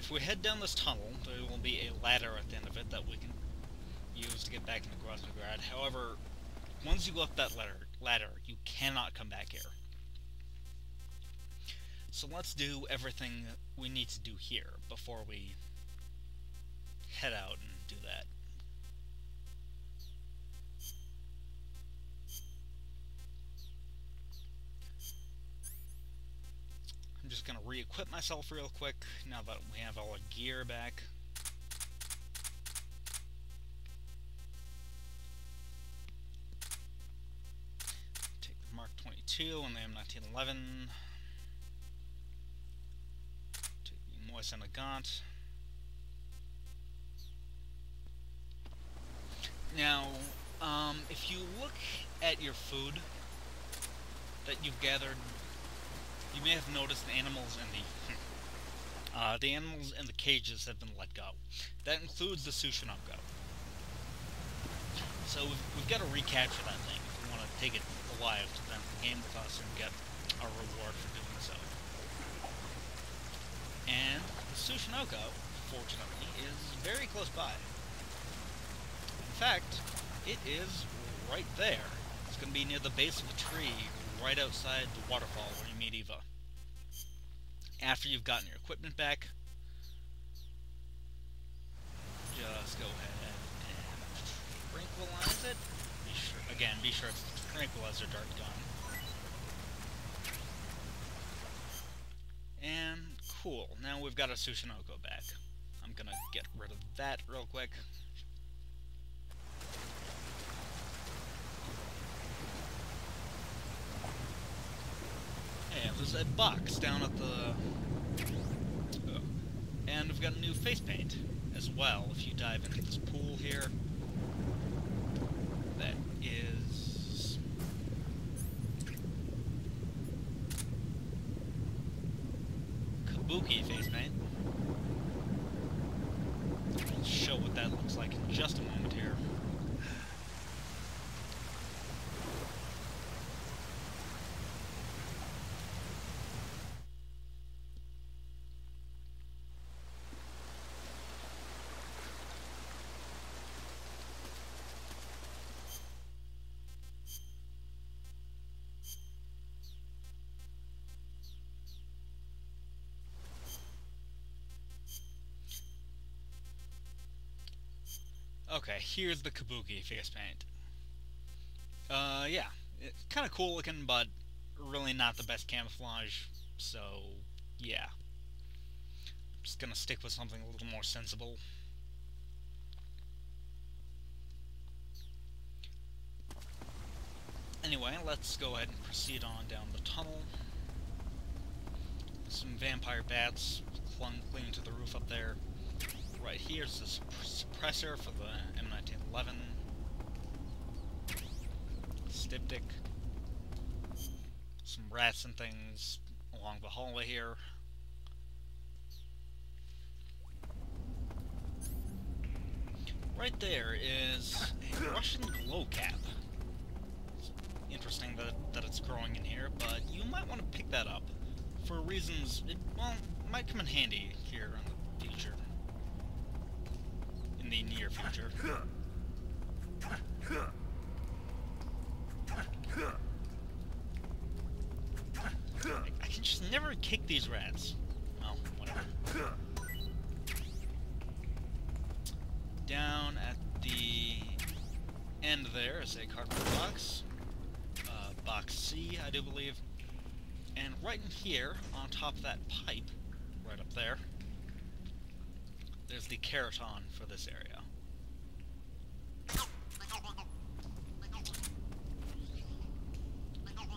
if we head down this tunnel, there will be a ladder at the end of it that we can use to get back into Grosvengrad. However, once you go up that ladder, you cannot come back here. So let's do everything we need to do here before we head out and do that. I'm just going to re-equip myself real quick now that we have all our gear back. Take the Mark 22 and the M1911. Take the Moise and the Gaunt. Now, if you look at your food that you've gathered, you may have noticed the animals in the animals in the cages have been let go. That includes the Sushinoko. So we've got to recapture that thing if we want to take it alive to then game with us and get our reward for doing so. And the Sushinoko, fortunately, is very close by. In fact, it is right there. It's going to be near the base of the tree, right outside the waterfall where you meet Eva. After you've gotten your equipment back, just go ahead and tranquilize it. Be sure it's the tranquilizer dart gun. And cool, now we've got our Sushinoko back. I'm gonna get rid of that real quick. And there's a box down at the... and we've got a new face paint as well. If you dive into this pool here, that is... Kabuki face paint. I'll show what that looks like in just a moment here. Okay, here's the Kabuki face paint. Yeah, it's kind of cool looking, but really not the best camouflage, so yeah. I'm just gonna stick with something a little more sensible. Anyway, let's go ahead and proceed on down the tunnel. Some vampire bats clinging to the roof up there. Right here's the suppressor for the M1911. Styptic. Some rats and things along the hallway here. Right there is a Russian glow cap. It's interesting that it's growing in here, but you might want to pick that up for reasons it might come in handy here in the future. In the near future. I can just never kick these rats. Well, whatever. Down at the end there is a cardboard box. Box C, I do believe. And right in here, on top of that pipe, right up there, there's the Kerotan for this area.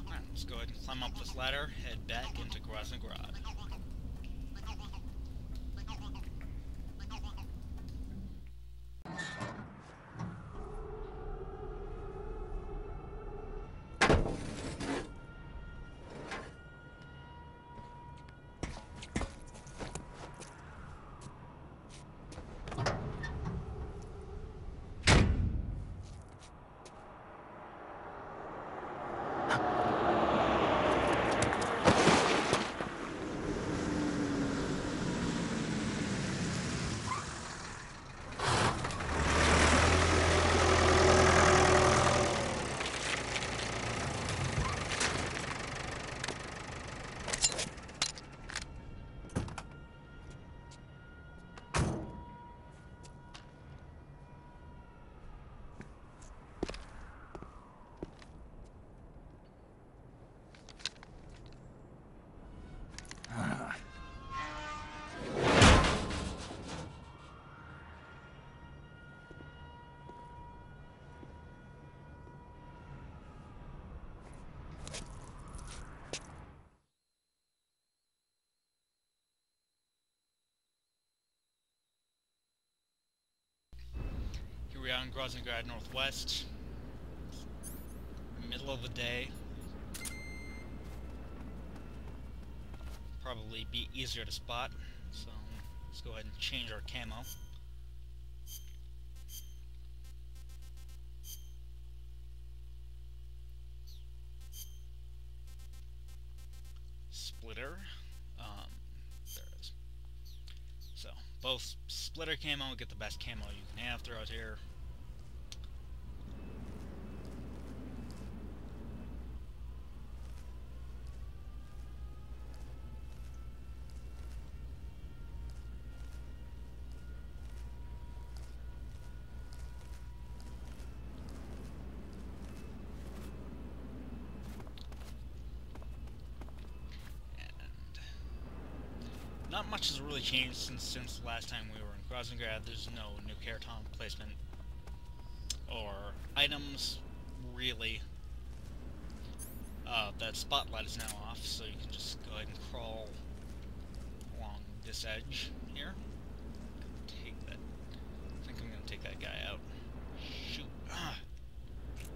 Alright, let's go ahead and climb up this ladder, head back into Grosvengrad. Krasnograd Northwest. Middle of the day. Probably be easier to spot. So let's go ahead and change our camo. Splitter. There it is. So, both splitter camo, get the best camo you can have throughout here. Not much has really changed since the last time we were in Krasnograd. There's no new Kerotan placement or items, really. That spotlight is now off, so you can just go ahead and crawl along this edge here. Take that. I think I'm gonna take that guy out. Shoot.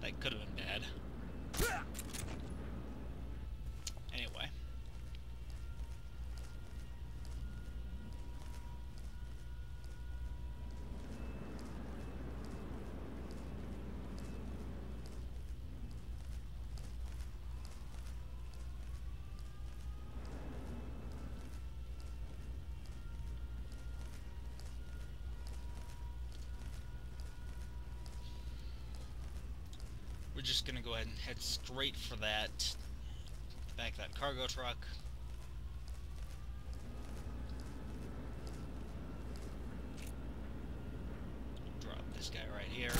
That could have been bad. Anyway. We're just gonna go ahead and head straight for that, back that cargo truck. Drop this guy right here.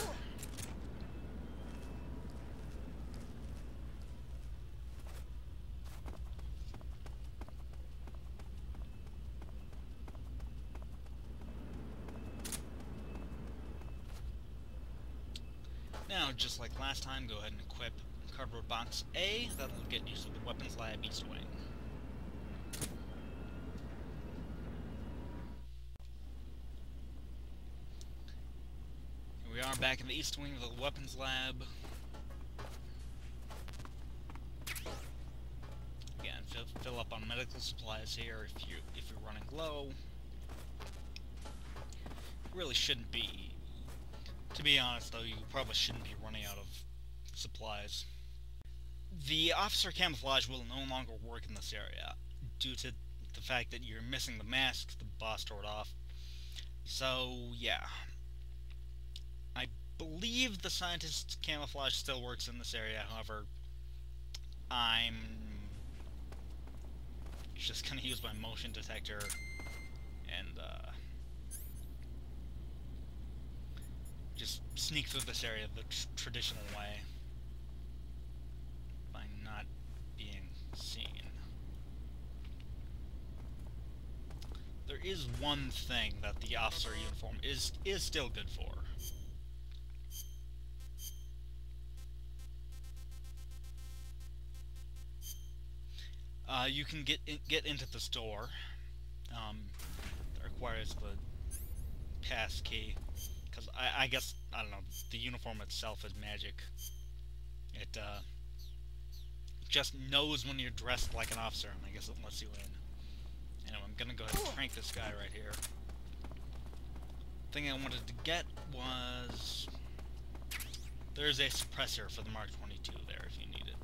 Now, just like last time, go ahead and equip Cardboard Box A. That'll get you to the Weapons Lab East Wing. Here we are back in the East Wing of the Weapons Lab. Again, fill up on medical supplies here if you're running low. Really shouldn't be. To be honest, though, you probably shouldn't be running out of supplies. The officer camouflage will no longer work in this area, due to the fact that you're missing the mask the boss tore it off. So, yeah. I believe the scientist's camouflage still works in this area, however, I'm just gonna use my motion detector and, just sneak through this area the traditional way by not being seen. There is one thing that the officer uniform is still good for. You can get into the store. That requires the pass key. Because I guess, I don't know, the uniform itself is magic. It just knows when you're dressed like an officer, and I guess it lets you in. Anyway, I'm gonna go ahead and crank this guy right here. Thing I wanted to get was... There's a suppressor for the Mark 22 there, if you need it.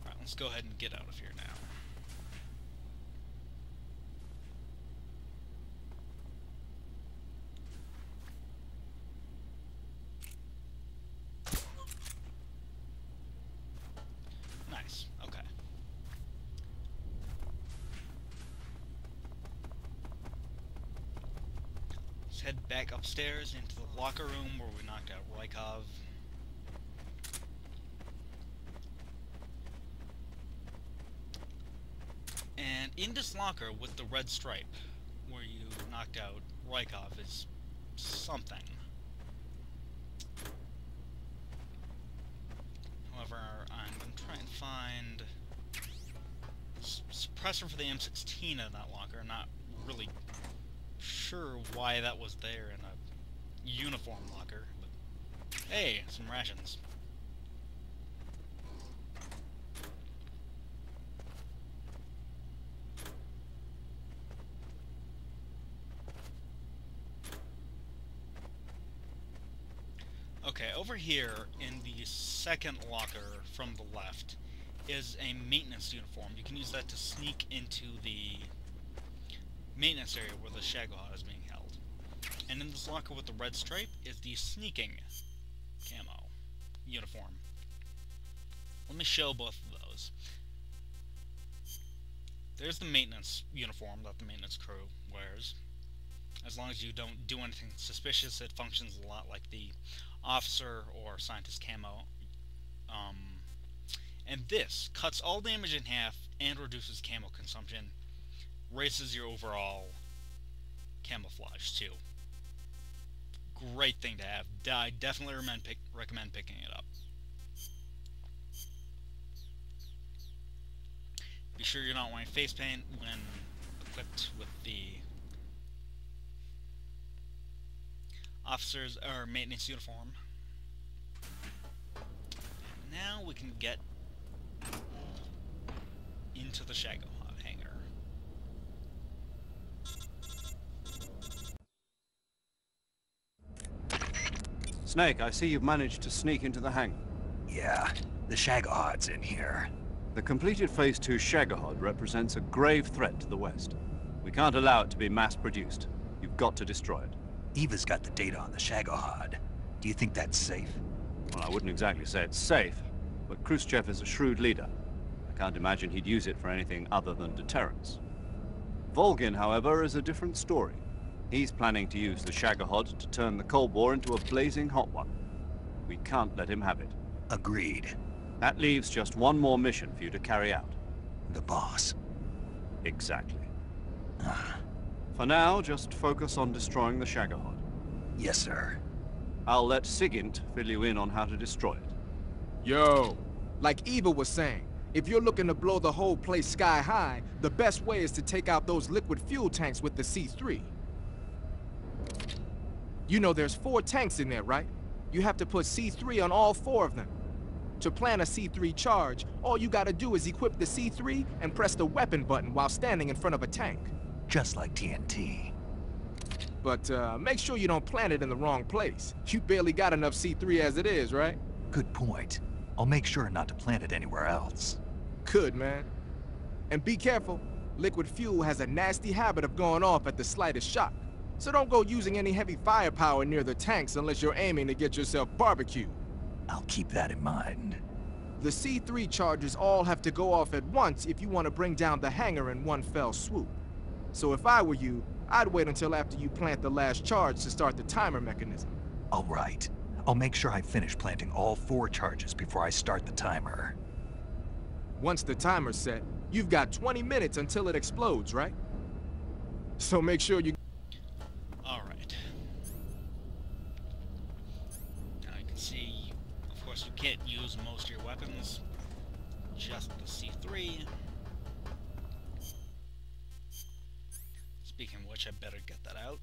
Alright, let's go ahead and get out of here now. Nice, okay. Let's head back upstairs into the locker room where we knocked out Rykov. And in this locker with the red stripe, where you knocked out Rykov, is something. However, I'm going to try and find suppressor for the M16 in that locker, not really sure why that was there in a uniform locker. But, hey, some rations. Okay, over here in the second locker from the left is a maintenance uniform. You can use that to sneak into the maintenance area where the Shagohod is being held. And in this locker with the red stripe is the sneaking camo uniform. Let me show both of those. There's the maintenance uniform that the maintenance crew wears. As long as you don't do anything suspicious, it functions a lot like the officer or scientist camo. And this cuts all damage in half and reduces camo consumption. Raises your overall camouflage too. Great thing to have. I definitely recommend picking it up. Be sure you're not wearing face paint when equipped with the officer's or maintenance uniform. And now we can get into the Shagohod hangar. Snake, I see you've managed to sneak into the hangar. Yeah, the Shagohod's in here. The completed Phase 2 Shagohod represents a grave threat to the West. We can't allow it to be mass-produced. You've got to destroy it. Eva's got the data on the Shagohod. Do you think that's safe? Well, I wouldn't exactly say it's safe, but Khrushchev is a shrewd leader. I can't imagine he'd use it for anything other than deterrence. Volgin, however, is a different story. He's planning to use the Shagohod to turn the Cold War into a blazing hot one. We can't let him have it. Agreed. That leaves just one more mission for you to carry out. The boss. Exactly. For now, just focus on destroying the Shagohod. Yes, sir. I'll let Sigint fill you in on how to destroy it. Yo, like Eva was saying, if you're looking to blow the whole place sky high, the best way is to take out those liquid fuel tanks with the C3. You know there's 4 tanks in there, right? You have to put C3 on all 4 of them. To plan a C3 charge, all you gotta do is equip the C3 and press the weapon button while standing in front of a tank. Just like TNT. But make sure you don't plant it in the wrong place. You barely got enough C3 as it is, right? Good point. I'll make sure not to plant it anywhere else. Good, man. And be careful. Liquid fuel has a nasty habit of going off at the slightest shock. So don't go using any heavy firepower near the tanks unless you're aiming to get yourself barbecued. I'll keep that in mind. The C3 charges all have to go off at once if you want to bring down the hangar in one fell swoop. So if I were you, I'd wait until after you plant the last charge to start the timer mechanism. All right. I'll make sure I finish planting all 4 charges before I start the timer. Once the timer's set, you've got 20 minutes until it explodes, right? So make sure you... Alright. Now you can see, of course you can't use most of your weapons. Just the C3. Speaking of which, I better get that out.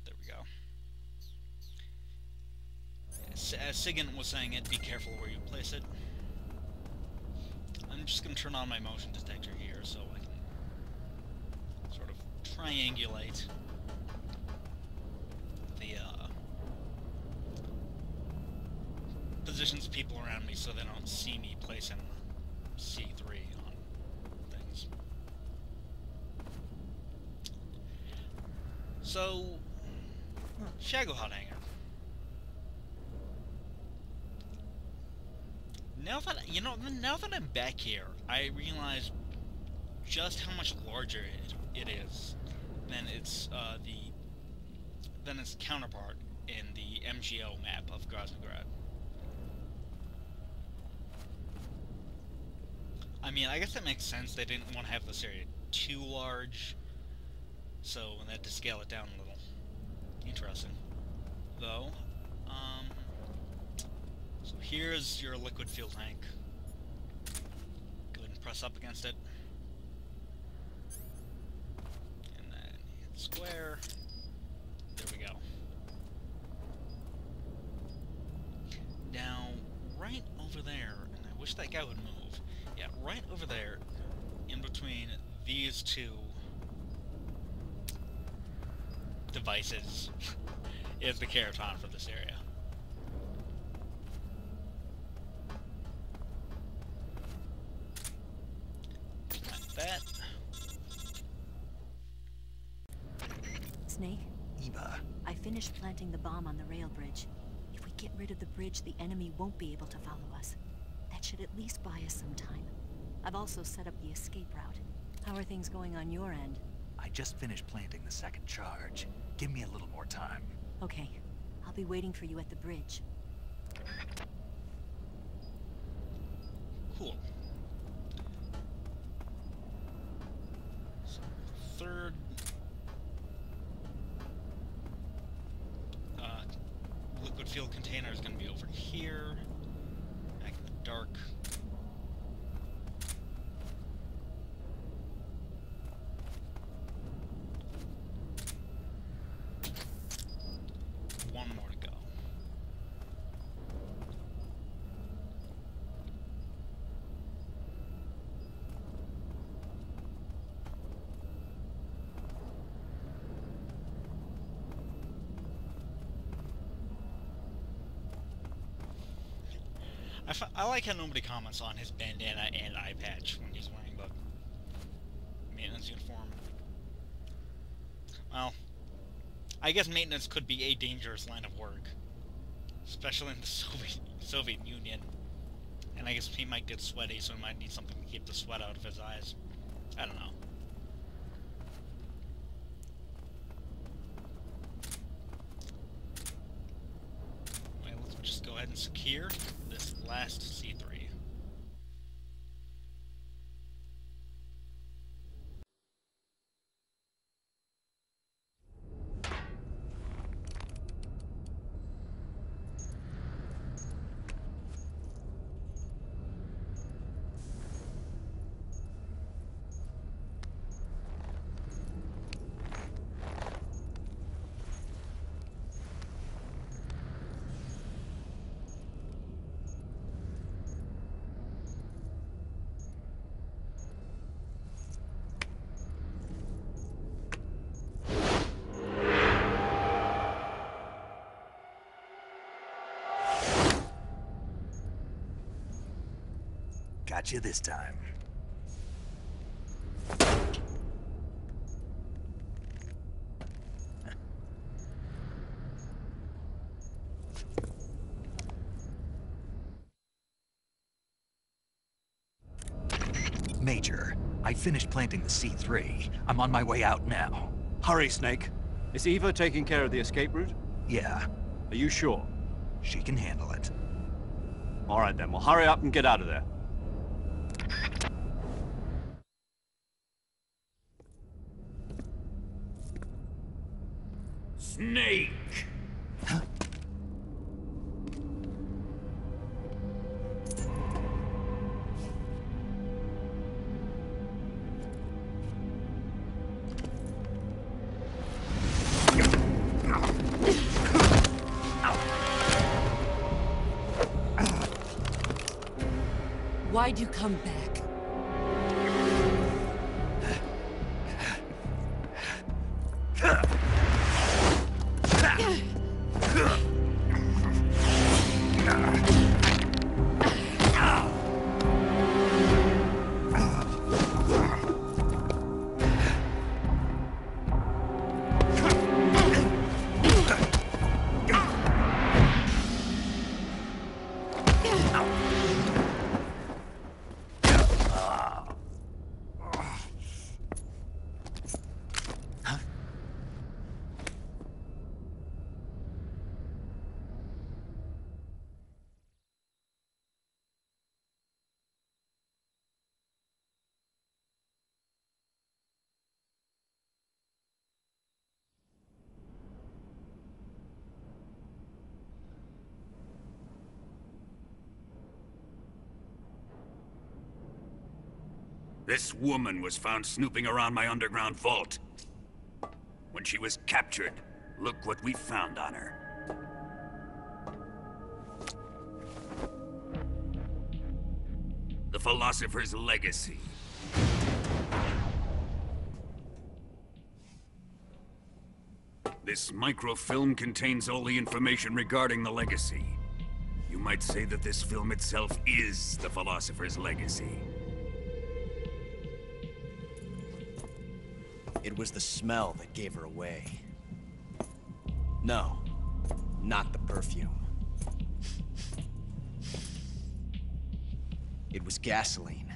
There we go. As Sigint was saying it, be careful where you place it. I'm just going to turn on my motion detector here so I can sort of triangulate the positions of people around me so they don't see me placing C3 on things. So, Shagohod hangar. Now that I'm back here, I realize just how much larger it is than its counterpart in the MGO map of Groznygrad. I mean, I guess that makes sense. They didn't want to have this area too large, so they had to scale it down a little. Interesting, though. So here's your liquid fuel tank. Go ahead and press up against it. square. There we go. Now, right over there, and I wish that guy would move. Yeah, right over there, in between these two devices, is the Kerotan for this area. Like that. Snake, Eva, I finished planting the bomb on the rail bridge. If we get rid of the bridge, the enemy won't be able to follow us. That should at least buy us some time. I've also set up the escape route. How are things going on your end? I just finished planting the second charge. Give me a little more time. Okay, I'll be waiting for you at the bridge. Cool. So, third liquid fuel container is going to be over here, back in the dark. One more to go. I like how nobody comments on his bandana and eye patch when he's wearing the maintenance uniform. Well, I guess maintenance could be a dangerous line of work, especially in the Soviet Union. And I guess he might get sweaty, so he might need something to keep the sweat out of his eyes. I don't know. Well, let's just go ahead and secure this last C3. Got you this time. Major, I finished planting the C3. I'm on my way out now. Hurry, Snake. Is Eva taking care of the escape route? Yeah, Are you sure? she can handle it. All right then, well hurry up and get out of there. Snake! Why'd you come back? This woman was found snooping around my underground vault. When she was captured. Look what we found on her. The Philosopher's Legacy. This microfilm contains all the information regarding the Legacy. You might say that this film itself is the Philosopher's Legacy. It was the smell that gave her away. No, not the perfume. It was gasoline.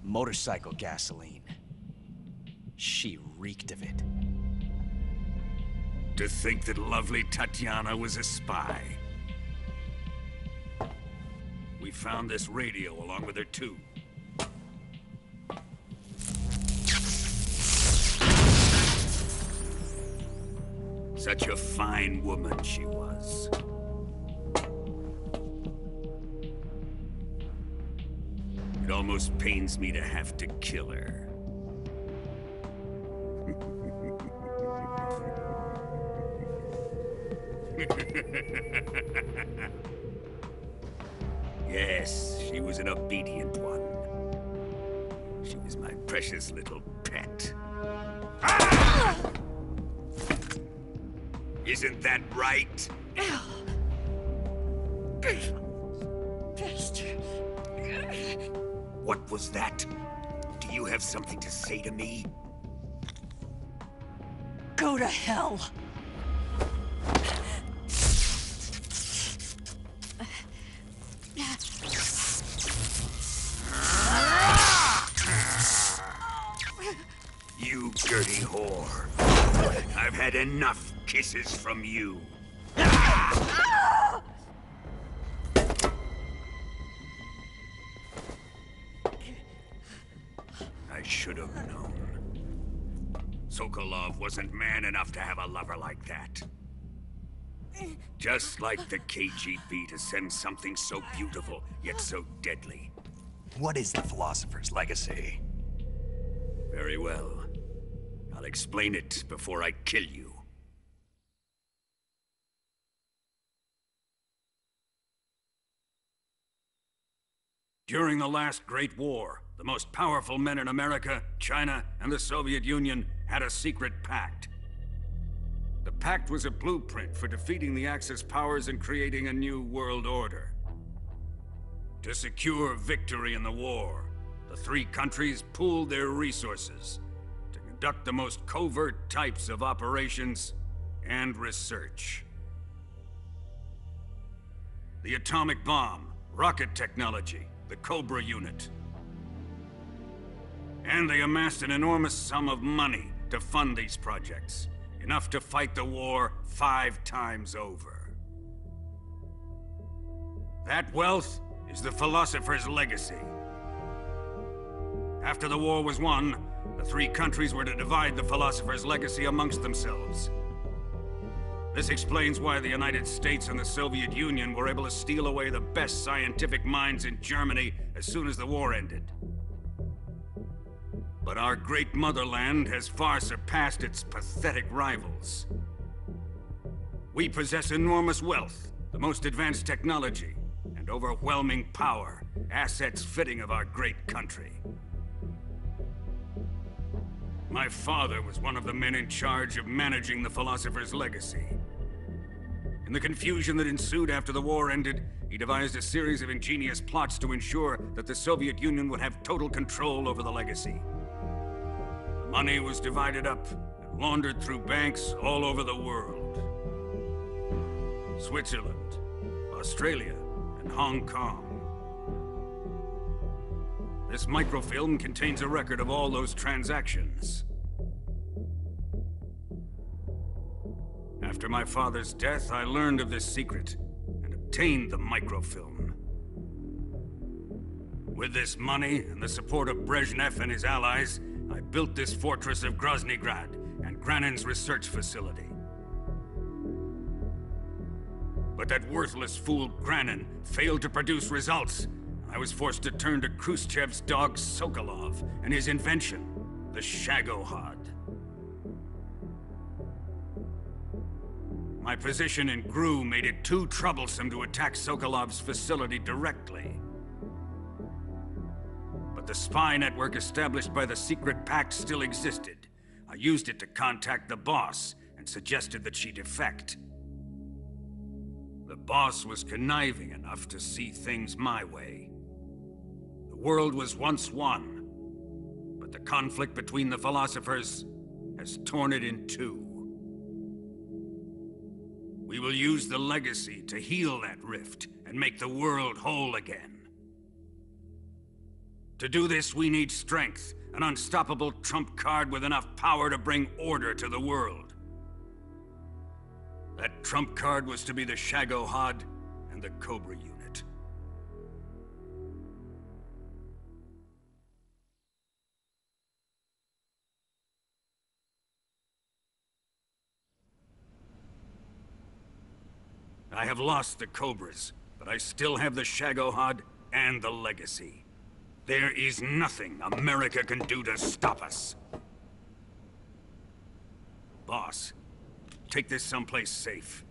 Motorcycle gasoline. She reeked of it. To think that lovely Tatiana was a spy. We found this radio along with her too. Such a fine woman she was. It almost pains me to have to kill her. Yes, she was an obedient one. She was my precious little pet. Ah! Isn't that right? Bastard. What was that? Do you have something to say to me? Go to hell. You dirty whore. I've had enough kisses from you. I should have known. Sokolov wasn't man enough to have a lover like that. Just like the KGB to send something so beautiful, yet so deadly. What is the Philosopher's Legacy? Very well. I'll explain it before I kill you. During the last Great War, the most powerful men in America, China, and the Soviet Union had a secret pact. The pact was a blueprint for defeating the Axis powers and creating a new world order. To secure victory in the war, the three countries pooled their resources to conduct the most covert types of operations and research. The atomic bomb, rocket technology, the Cobra unit. And they amassed an enormous sum of money to fund these projects, enough to fight the war 5 times over. That wealth is the Philosopher's Legacy. After the war was won, the three countries were to divide the Philosopher's Legacy amongst themselves. This explains why the United States and the Soviet Union were able to steal away the best scientific minds in Germany as soon as the war ended. But our great motherland has far surpassed its pathetic rivals. We possess enormous wealth, the most advanced technology, and overwhelming power, assets fitting of our great country. My father was one of the men in charge of managing the Philosopher's Legacy. In the confusion that ensued after the war ended, he devised a series of ingenious plots to ensure that the Soviet Union would have total control over the Legacy. The money was divided up and laundered through banks all over the world. Switzerland, Australia, and Hong Kong. This microfilm contains a record of all those transactions. After my father's death, I learned of this secret and obtained the microfilm. With this money and the support of Brezhnev and his allies, I built this fortress of Groznygrad and Granin's research facility. But that worthless fool Granin failed to produce results. I was forced to turn to Khrushchev's dog Sokolov and his invention, the Shagohod. My position in GRU made it too troublesome to attack Sokolov's facility directly. But the spy network established by the secret pact still existed. I used it to contact the boss and suggested that she defect. The boss was conniving enough to see things my way. The world was once one, but the conflict between the philosophers has torn it in two. We will use the legacy to heal that rift and make the world whole again. To do this, we need strength, an unstoppable trump card with enough power to bring order to the world. That trump card was to be the Shagohod and the Cobra unit. I have lost the Cobras, but I still have the Shagohod and the legacy. There is nothing America can do to stop us. Boss, take this someplace safe.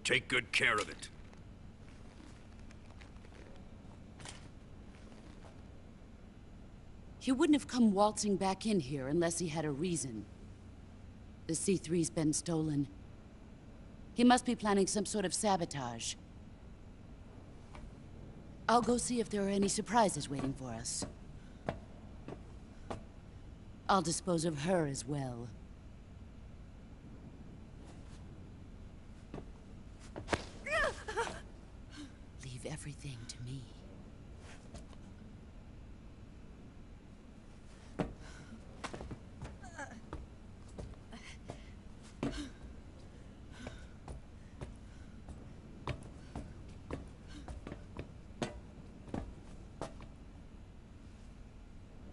Take good care of it. He wouldn't have come waltzing back in here unless he had a reason. The C3's been stolen. He must be planning some sort of sabotage. I'll go see if there are any surprises waiting for us. I'll dispose of her as well. Leave everything to me.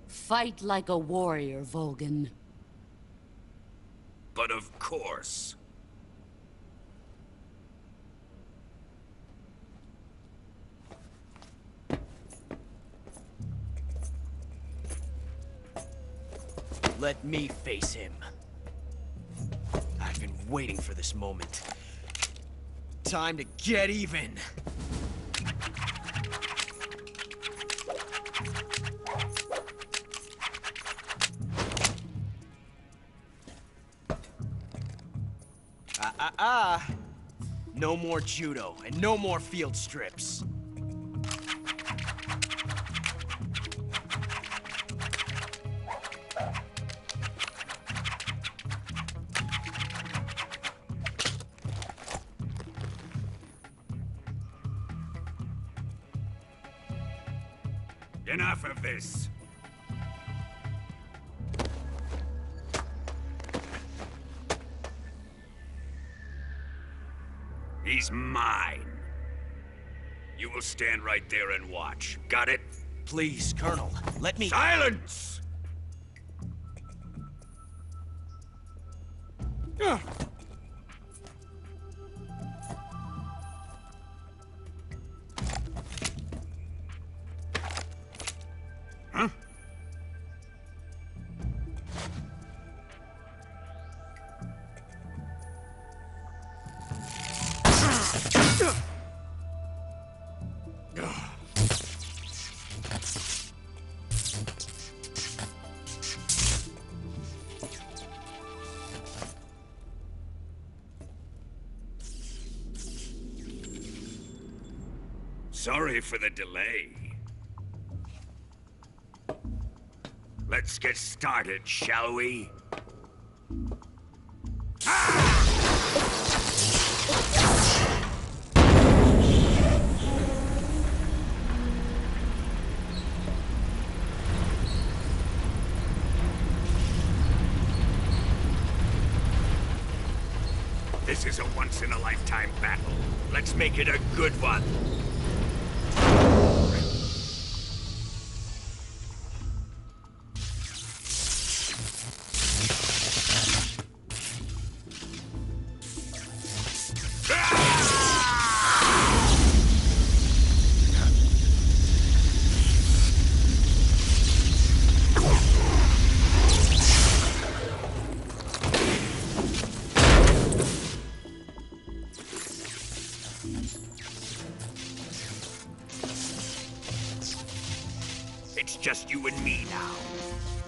Fight like a warrior, Volgin. But of course. Let me face him. I've been waiting for this moment. Time to get even. No more judo, and no more field strips. Enough of this. He's mine. You will stand right there and watch. Got it? Please, Colonel, let me— Silence! Huh? Sorry for the delay. Let's get started, shall we? This is a once-in-a-lifetime battle. Let's make it a good one. Ah! It's just you and me now.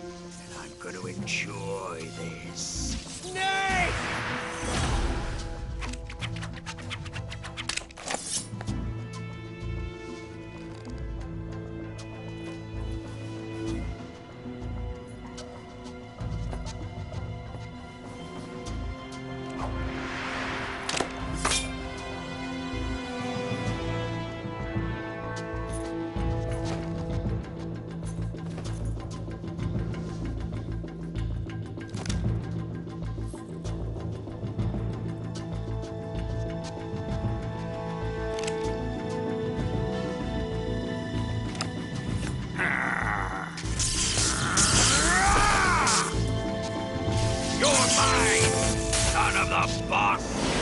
And I'm gonna enjoy this. Snake! You're mine, son of the boss!